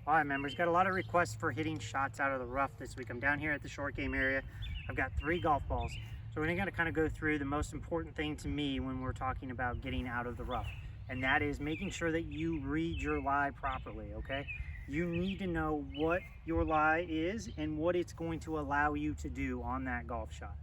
All right, members, got a lot of requests for hitting shots out of the rough this week. I'm down here at the short game area. I've got 3 golf balls. So we're gonna kind of go through the most important thing to me when we're talking about getting out of the rough. And that is making sure that you read your lie properly, okay? You need to know what your lie is and what it's going to allow you to do on that golf shot.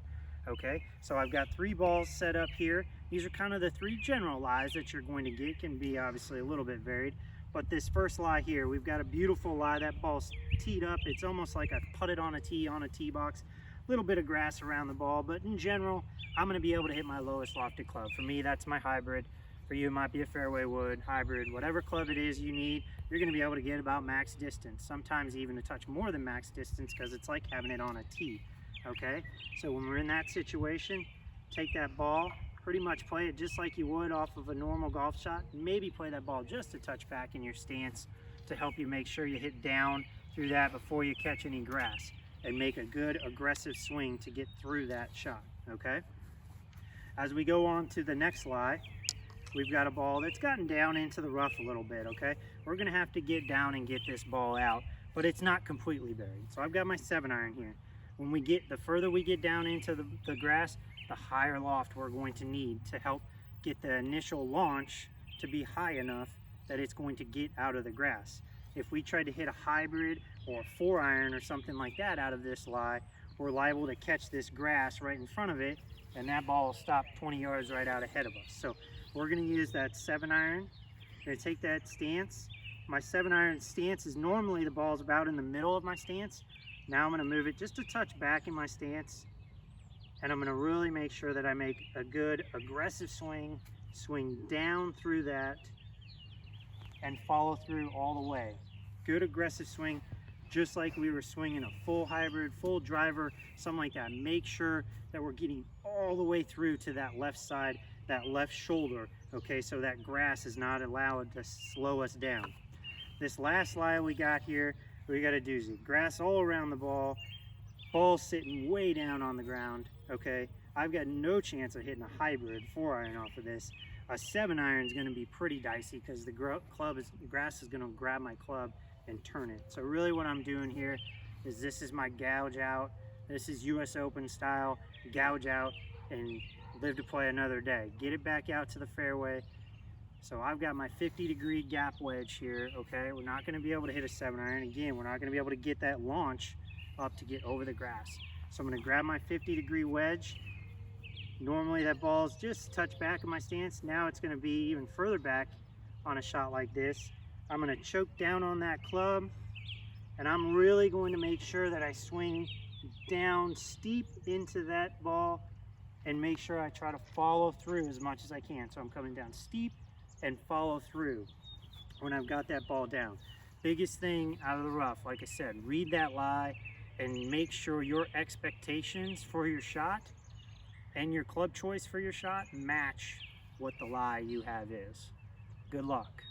Okay, so I've got 3 balls set up here. These are kind of the 3 general lies that you're going to get. Can be obviously a little bit varied. But this first lie here, we've got a beautiful lie. That ball's teed up. It's almost like I putted on a tee box. A little bit of grass around the ball, but in general, I'm going to be able to hit my lowest lofted club. For me, that's my hybrid. For you, it might be a fairway wood, hybrid, whatever club it is you need, you're going to be able to get about max distance. Sometimes even a touch more than max distance because it's like having it on a tee. Okay, so when we're in that situation, take that ball, pretty much play it just like you would off of a normal golf shot. Maybe play that ball just a touch back in your stance to help you make sure you hit down through that before you catch any grass, and make a good aggressive swing to get through that shot. Okay, as we go on to the next lie, we've got a ball that's gotten down into the rough a little bit. Okay, we're gonna have to get down and get this ball out, but it's not completely buried. So I've got my 7-iron here. When we get, the further we get down into the grass, the higher loft we're going to need to help get the initial launch to be high enough that it's going to get out of the grass. If we try to hit a hybrid or a 4-iron or something like that out of this lie, we're liable to catch this grass right in front of it, and that ball will stop 20 yards right out ahead of us. So we're going to use that 7-iron. I'm going to take that stance. My 7-iron stance is normally the ball's about in the middle of my stance. Now I'm going to move it just a touch back in my stance, and I'm going to really make sure that I make a good aggressive swing down through that, and follow through all the way. Good aggressive swing, just like we were swinging a full hybrid, full driver, something like that. Make sure that we're getting all the way through to that left side, that left shoulder, okay, so that grass is not allowed to slow us down. This last lie we got here, we got a doozy. Grass all around the ball sitting way down on the ground, okay? I've got no chance of hitting a hybrid 4-iron off of this. A 7-iron is gonna be pretty dicey because the grass is gonna grab my club and turn it. So really what I'm doing here is, this is my gouge out. This is US Open style, gouge out and live to play another day. Get it back out to the fairway. So I've got my 50-degree gap wedge here, okay? We're not gonna be able to hit a 7-iron. Again, we're not gonna be able to get that launch up to get over the grass. So I'm gonna grab my 50-degree wedge. Normally that ball's just a touch back in my stance. Now it's gonna be even further back on a shot like this. I'm gonna choke down on that club, and I'm really going to make sure that I swing down steep into that ball and make sure I try to follow through as much as I can. So I'm coming down steep and follow through when I've got that ball down. Biggest thing out of the rough, like I said, read that lie and make sure your expectations for your shot and your club choice for your shot match what the lie you have is. Good luck.